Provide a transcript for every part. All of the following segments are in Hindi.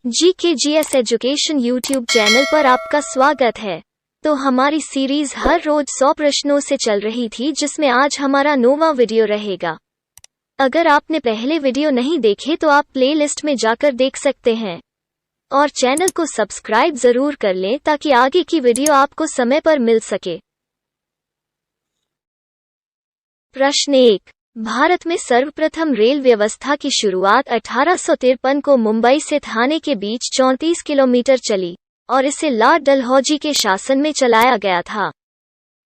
GKGS एजुकेशन यूट्यूब चैनल पर आपका स्वागत है। तो हमारी सीरीज हर रोज 100 प्रश्नों से चल रही थी, जिसमें आज हमारा 9वां वीडियो रहेगा। अगर आपने पहले वीडियो नहीं देखे तो आप प्लेलिस्ट में जाकर देख सकते हैं और चैनल को सब्सक्राइब जरूर कर लें ताकि आगे की वीडियो आपको समय पर मिल सके। प्रश्न 1। भारत में सर्वप्रथम रेल व्यवस्था की शुरुआत 1853 को मुंबई से थाने के बीच 34 किलोमीटर चली और इसे लॉर्ड डलहौजी के शासन में चलाया गया था।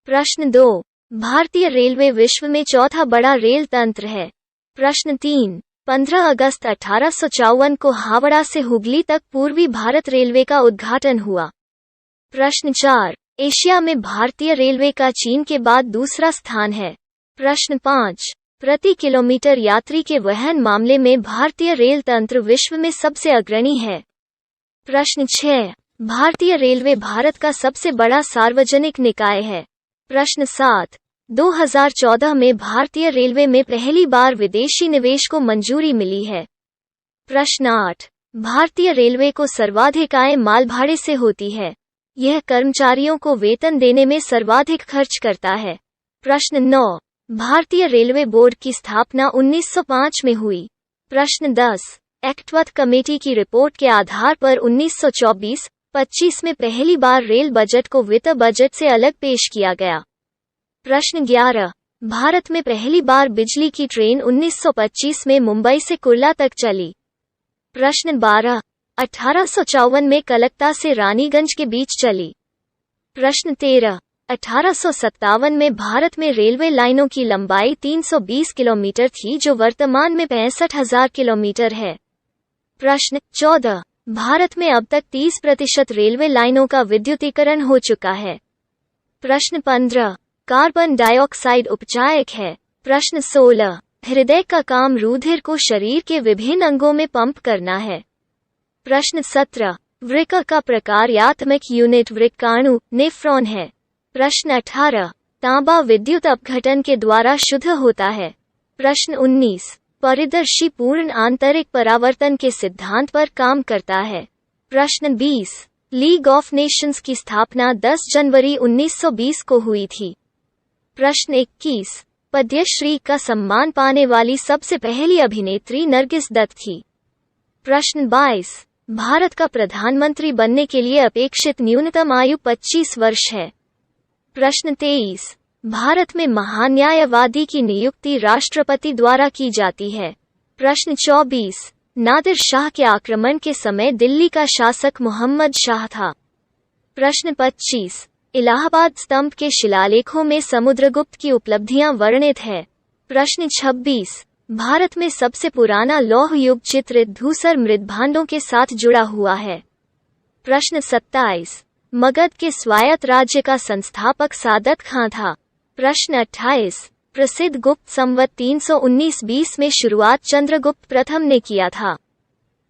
प्रश्न 2। भारतीय रेलवे विश्व में चौथा बड़ा रेल तंत्र है। प्रश्न 3। 15 अगस्त 1854 को हावड़ा से हुगली तक पूर्वी भारत रेलवे का उद्घाटन हुआ। प्रश्न 4। एशिया में भारतीय रेलवे का चीन के बाद दूसरा स्थान है। प्रश्न 5। प्रति किलोमीटर यात्री के वहन मामले में भारतीय रेल तंत्र विश्व में सबसे अग्रणी है। प्रश्न 6। भारतीय रेलवे भारत का सबसे बड़ा सार्वजनिक निकाय है। प्रश्न 7। 2014 में भारतीय रेलवे में पहली बार विदेशी निवेश को मंजूरी मिली है। प्रश्न 8। भारतीय रेलवे को सर्वाधिक आय मालभाड़े से होती है। यह कर्मचारियों को वेतन देने में सर्वाधिक खर्च करता है। प्रश्न 9। भारतीय रेलवे बोर्ड की स्थापना 1905 में हुई। प्रश्न 10। एक्टवर्थ कमेटी की रिपोर्ट के आधार पर 1924-25 में पहली बार रेल बजट को वित्त बजट से अलग पेश किया गया। प्रश्न 11। भारत में पहली बार बिजली की ट्रेन 1925 में मुंबई से कुर्ला तक चली। प्रश्न 12। 1854 में कलकत्ता से रानीगंज के बीच चली। प्रश्न 13। 1857 में भारत में रेलवे लाइनों की लंबाई 320 किलोमीटर थी, जो वर्तमान में 65,000 किलोमीटर है। प्रश्न 14। भारत में अब तक 30% रेलवे लाइनों का विद्युतीकरण हो चुका है। प्रश्न 15। कार्बन डाइऑक्साइड उपचायक है। प्रश्न 16। हृदय का काम रुधिर को शरीर के विभिन्न अंगों में पंप करना है। प्रश्न 17। वृक्क का प्रकार्यात्मक यूनिट वृक्काणु नेफ्रॉन है। प्रश्न 18। तांबा विद्युत अपघटन के द्वारा शुद्ध होता है। प्रश्न 19। परिदर्शी पूर्ण आंतरिक परावर्तन के सिद्धांत पर काम करता है। प्रश्न 20। लीग ऑफ नेशंस की स्थापना 10 जनवरी 1920 को हुई थी। प्रश्न 21। पद्मश्री का सम्मान पाने वाली सबसे पहली अभिनेत्री नरगिस दत्त थी। प्रश्न 22। भारत का प्रधानमंत्री बनने के लिए अपेक्षित न्यूनतम आयु 25 वर्ष है। प्रश्न 23। भारत में महान्यायवादी की नियुक्ति राष्ट्रपति द्वारा की जाती है। प्रश्न 24। नादिर शाह के आक्रमण के समय दिल्ली का शासक मोहम्मद शाह था। प्रश्न 25। इलाहाबाद स्तंभ के शिलालेखों में समुद्रगुप्त की उपलब्धियां वर्णित है। प्रश्न 26। भारत में सबसे पुराना लौह युग चित्रित धूसर मृदभांडों के साथ जुड़ा हुआ है। प्रश्न 27। मगध के स्वायत्त राज्य का संस्थापक सादत खां था। प्रश्न 28। प्रसिद्ध गुप्त संवत 319-20 में शुरुआत चंद्रगुप्त प्रथम ने किया था।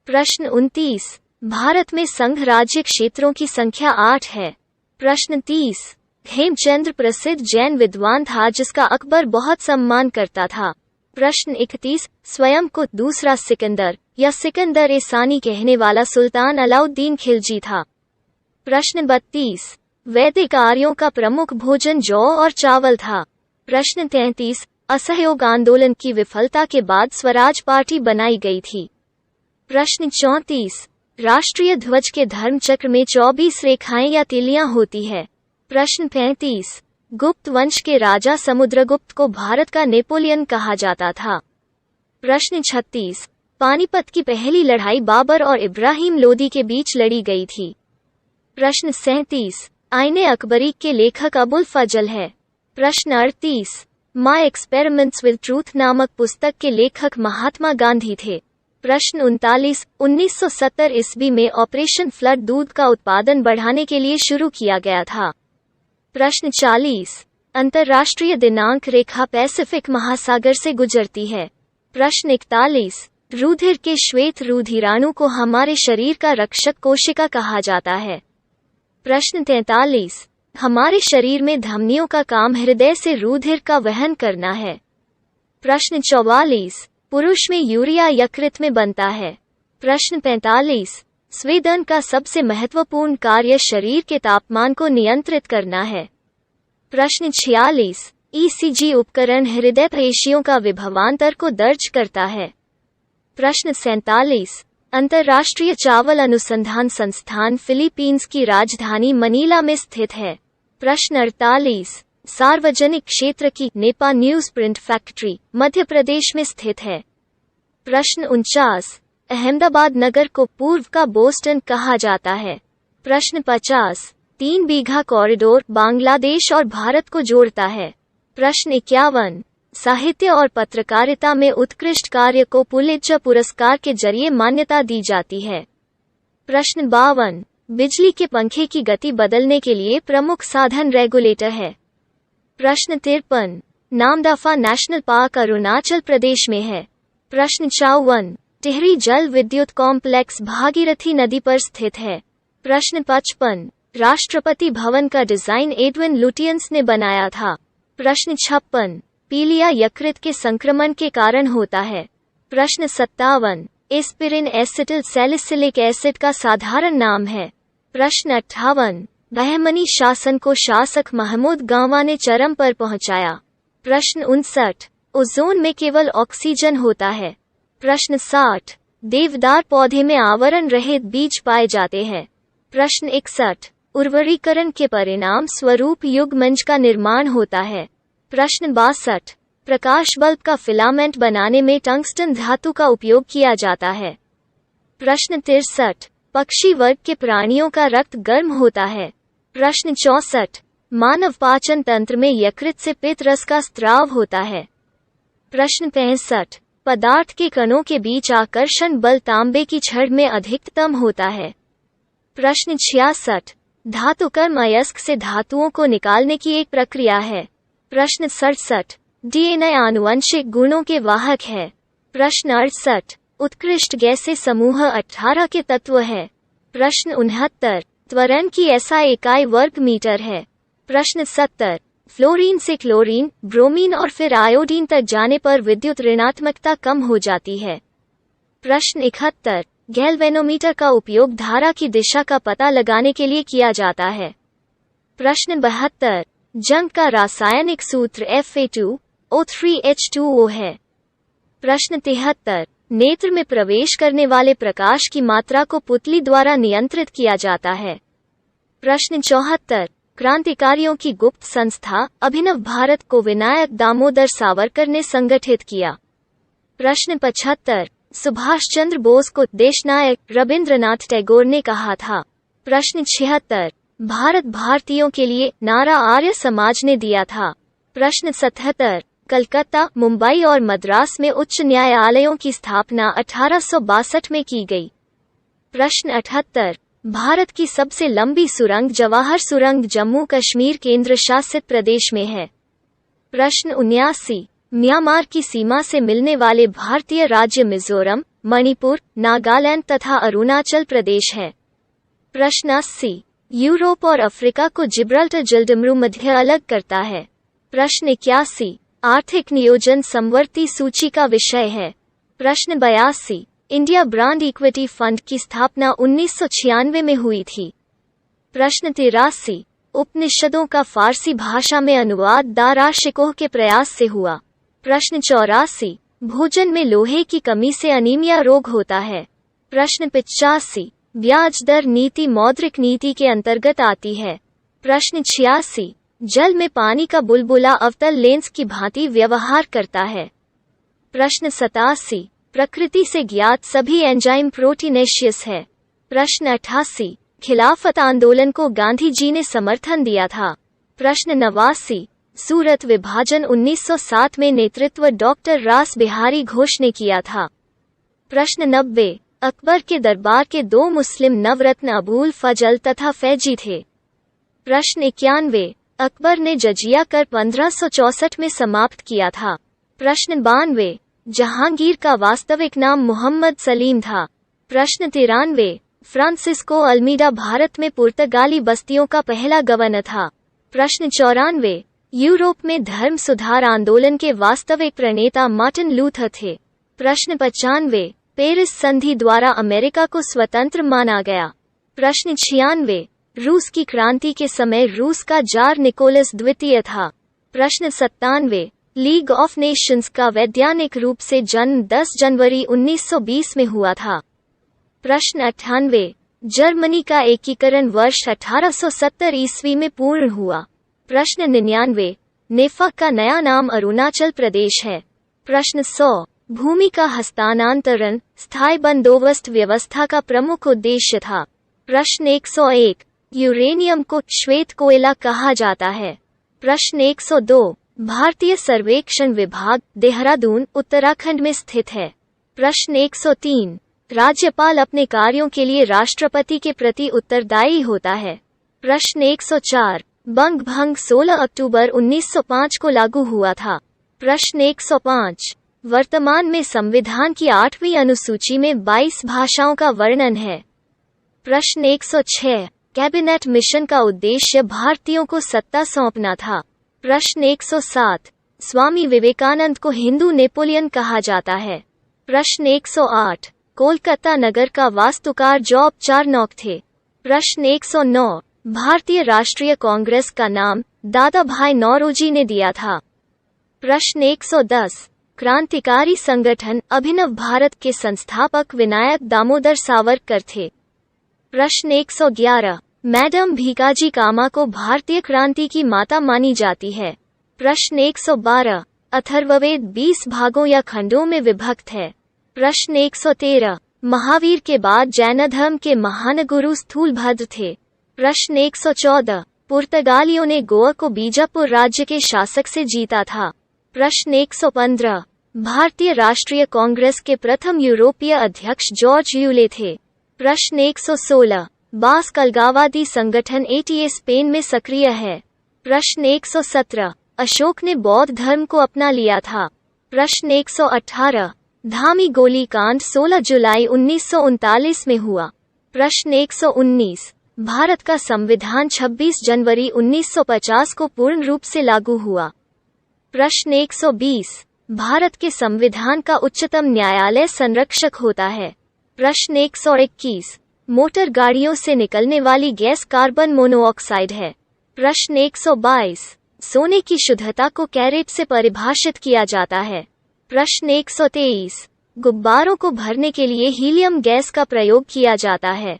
प्रश्न 29। भारत में संघ राज्य क्षेत्रों की संख्या 8 है। प्रश्न 30। हेमचंद्र प्रसिद्ध जैन विद्वान था जिसका अकबर बहुत सम्मान करता था। प्रश्न 31। स्वयं को दूसरा सिकंदर या सिकंदर ए सानी कहने वाला सुल्तान अलाउद्दीन खिलजी था। प्रश्न 32। वैदिक आर्यों का प्रमुख भोजन जौ और चावल था। प्रश्न 33। असहयोग आंदोलन की विफलता के बाद स्वराज पार्टी बनाई गई थी। प्रश्न 34। राष्ट्रीय ध्वज के धर्म चक्र में 24 रेखाएं या तिलियां होती है। प्रश्न 35। गुप्त वंश के राजा समुद्रगुप्त को भारत का नेपोलियन कहा जाता था। प्रश्न 36। पानीपत की पहली लड़ाई बाबर और इब्राहिम लोदी के बीच लड़ी गई थी। प्रश्न 37। आईने अकबरी के लेखक अबुल फजल है। प्रश्न 38। माय एक्सपेरिमेंट्स विद ट्रूथ नामक पुस्तक के लेखक महात्मा गांधी थे। प्रश्न 39। 1970 ईस्वी में ऑपरेशन फ्लड दूध का उत्पादन बढ़ाने के लिए शुरू किया गया था। प्रश्न 40। अंतर्राष्ट्रीय दिनांक रेखा पैसिफिक महासागर से गुजरती है। प्रश्न 41। रुधिर के श्वेत रुधिराणु को हमारे शरीर का रक्षक कोशिका कहा जाता है। प्रश्न 43। हमारे शरीर में धमनियों का काम हृदय से रुधिर का वहन करना है। प्रश्न 44। पुरुष में यूरिया यकृत में बनता है। प्रश्न 45। स्वेदन का सबसे महत्वपूर्ण कार्य शरीर के तापमान को नियंत्रित करना है। प्रश्न 46। ईसीजी उपकरण हृदय पेशियों का विभवांतर को दर्ज करता है। प्रश्न 47। अंतर्राष्ट्रीय चावल अनुसंधान संस्थान फिलीपींस की राजधानी मनीला में स्थित है। प्रश्न 48। सार्वजनिक क्षेत्र की Nipah news print factory Madhya Pradesh में स्थित है। प्रश्न 49। अहमदाबाद नगर को पूर्व का बोस्टन कहा जाता है। प्रश्न 50। 3 बीघा कॉरिडोर बांग्लादेश और भारत को जोड़ता है। प्रश्न 51। साहित्य और पत्रकारिता में उत्कृष्ट कार्य को पुलित्जर पुरस्कार के जरिए मान्यता दी जाती है। प्रश्न 52। बिजली के पंखे की गति बदलने के लिए प्रमुख साधन रेगुलेटर है। प्रश्न 53। नामदफा नेशनल पार्क अरुणाचल प्रदेश में है। प्रश्न 54। टिहरी जल विद्युत कॉम्प्लेक्स भागीरथी नदी पर स्थित है। प्रश्न 55। राष्ट्रपति भवन का डिजाइन एडविन लुटियंस ने बनाया था। प्रश्न 56। पीलिया यकृत के संक्रमण के कारण होता है। प्रश्न 57। एस्पिरिन एसिटिल सैलिसिलिक एसिड का साधारण नाम है। प्रश्न 58। बहमनी शासन को शासक महमूद गांवा ने चरम पर पहुंचाया। प्रश्न 59। ओजोन में केवल ऑक्सीजन होता है। प्रश्न 60। देवदार पौधे में आवरण रहित बीज पाए जाते हैं। प्रश्न 61। उर्वरीकरण के परिणाम स्वरूप युग्मनज का निर्माण होता है। प्रश्न 62। प्रकाश बल्ब का फिलामेंट बनाने में टंगस्टन धातु का उपयोग किया जाता है। प्रश्न 63। पक्षी वर्ग के प्राणियों का रक्त गर्म होता है। प्रश्न 64। मानव पाचन तंत्र में यकृत से पित्त रस का स्त्राव होता है। प्रश्न 65। पदार्थ के कणों के बीच आकर्षण बल तांबे की छड़ में अधिकतम होता है। प्रश्न 66। धातुकर्म अयस्क से धातुओं को निकालने की एक प्रक्रिया है। प्रश्न 67। डीएनए आनुवंशिक गुणों के वाहक है। प्रश्न 68। उत्कृष्ट गैसें समूह 18 के तत्व है। प्रश्न 69। त्वरण की एसआई इकाई वर्ग मीटर है। प्रश्न 70। फ्लोरीन से क्लोरीन, ब्रोमीन और फिर आयोडीन तक जाने पर विद्युत ऋणात्मकता कम हो जाती है। प्रश्न 71। गैल्वेनोमीटर का उपयोग धारा की दिशा का पता लगाने के लिए किया जाता है। प्रश्न 72। जंग का रासायनिक सूत्र Fa2O3H2O है। प्रश्न 73। नेत्र में प्रवेश करने वाले प्रकाश की मात्रा को पुतली द्वारा नियंत्रित किया जाता है। प्रश्न 74। क्रांतिकारियों की गुप्त संस्था अभिनव भारत को विनायक दामोदर सावरकर ने संगठित किया। प्रश्न 75। सुभाष चंद्र बोस को देशनायक रविंद्रनाथ टैगोर ने कहा था। प्रश्न 76। भारत भारतीयों के लिए नारा आर्य समाज ने दिया था। प्रश्न 77। कलकत्ता, मुंबई और मद्रास में उच्च न्यायालयों की स्थापना 1862 में की गई। प्रश्न 78। भारत की सबसे लंबी सुरंग जवाहर सुरंग जम्मू कश्मीर केंद्र शासित प्रदेश में है। प्रश्न 79। म्यांमार की सीमा से मिलने वाले भारतीय राज्य मिजोरम, मणिपुर, नागालैंड तथा अरुणाचल प्रदेश है। प्रश्न 80। यूरोप और अफ्रीका को जिब्राल्टर जलडमरू मध्य अलग करता है। प्रश्न 81। आर्थिक नियोजन समवर्ती सूची का विषय है। प्रश्न 82। इंडिया ब्रांड इक्विटी फंड की स्थापना 1996 में हुई थी। प्रश्न 83। उपनिषदों का फारसी भाषा में अनुवाद दारा शिकोह के प्रयास से हुआ। प्रश्न 84। भोजन में लोहे की कमी से अनीमिया रोग होता है। प्रश्न 85। ब्याज दर नीति मौद्रिक नीति के अंतर्गत आती है। प्रश्न 86। जल में पानी का बुलबुला अवतल लेंस की भांति व्यवहार करता है। प्रश्न 87। प्रकृति से ज्ञात सभी एंजाइम प्रोटीनेशियस है। प्रश्न 88। खिलाफत आंदोलन को गांधी जी ने समर्थन दिया था। प्रश्न 89। सूरत विभाजन 1907 में नेतृत्व डॉक्टर रास बिहारी घोष ने किया था। प्रश्न 90। अकबर के दरबार के 2 मुस्लिम नवरत्न अबूल फजल तथा फैजी थे। प्रश्न 91। अकबर ने जजिया कर 1564 में समाप्त किया था। प्रश्न 92। जहांगीर का वास्तविक नाम मोहम्मद सलीम था। प्रश्न 93। फ्रांसिस्को अल्मीडा भारत में पुर्तगाली बस्तियों का पहला गवर्नर था। प्रश्न 94। यूरोप में धर्म सुधार आंदोलन के वास्तविक प्रणेता मार्टिन लूथर थे। प्रश्न 95। पेरिस संधि द्वारा अमेरिका को स्वतंत्र माना गया। प्रश्न 96, रूस की क्रांति के समय रूस का जार निकोलस द्वितीय था। प्रश्न 97, लीग ऑफ नेशंस का वैज्ञानिक रूप से जन्म 10 जनवरी 1920 में हुआ था। प्रश्न 98, जर्मनी का एकीकरण वर्ष 1870 ईस्वी में पूर्ण हुआ। प्रश्न 99, नेफा का नया नाम अरुणाचल प्रदेश है। प्रश्न 100, भूमि का हस्तांतरण स्थायी बंदोबस्त व्यवस्था का प्रमुख उद्देश्य था। प्रश्न 101, यूरेनियम को श्वेत कोयला कहा जाता है। प्रश्न 102, भारतीय सर्वेक्षण विभाग देहरादून उत्तराखंड में स्थित है। प्रश्न 103, राज्यपाल अपने कार्यों के लिए राष्ट्रपति के प्रति उत्तरदायी होता है। प्रश्न 104, बंग भंग 16 अक्टूबर 1905 को लागू हुआ था। प्रश्न 105, वर्तमान में संविधान की 8वीं अनुसूची में 22 भाषाओं का वर्णन है। प्रश्न 106, कैबिनेट मिशन का उद्देश्य भारतीयों को सत्ता सौंपना था। प्रश्न 107, स्वामी विवेकानंद को हिंदू नेपोलियन कहा जाता है। प्रश्न 108, कोलकाता नगर का वास्तुकार जॉब चारनॉक थे। प्रश्न 109, भारतीय राष्ट्रीय कांग्रेस का नाम दादा भाई नौरोजी ने दिया था। प्रश्न 110, क्रांतिकारी संगठन अभिनव भारत के संस्थापक विनायक दामोदर सावरकर थे। प्रश्न 111, मैडम भीकाजी कामा को भारतीय क्रांति की माता मानी जाती है। प्रश्न 112, अथर्ववेद 20 भागों या खंडों में विभक्त है। प्रश्न 113, महावीर के बाद जैन धर्म के महान गुरु स्थूलभद्र थे। प्रश्न 114, पुर्तगालियों ने गोवा को बीजापुर राज्य के शासक से जीता था। प्रश्न 115, भारतीय राष्ट्रीय कांग्रेस के प्रथम यूरोपीय अध्यक्ष जॉर्ज यूले थे। प्रश्न 116, बास्क अलगाववादी संगठन एटीए स्पेन में सक्रिय है। प्रश्न 117, अशोक ने बौद्ध धर्म को अपना लिया था। प्रश्न 118, धामी गोली कांड 16 जुलाई 1939 में हुआ। प्रश्न 119, भारत का संविधान 26 जनवरी 1950 को पूर्ण रूप से लागू हुआ। प्रश्न 120, भारत के संविधान का उच्चतम न्यायालय संरक्षक होता है। प्रश्न 121, मोटर गाड़ियों से निकलने वाली गैस कार्बन मोनोऑक्साइड है। प्रश्न 122, सोने की शुद्धता को कैरेट से परिभाषित किया जाता है। प्रश्न 123, गुब्बारों को भरने के लिए हीलियम गैस का प्रयोग किया जाता है।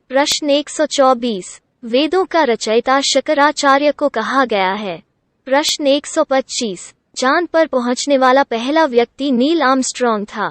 प्रश्न 124, वेदों का रचयिता शंकराचार्य को कहा गया है। प्रश्न 125, चांद पर पहुंचने वाला पहला व्यक्ति नील आर्मस्ट्रॉन्ग था।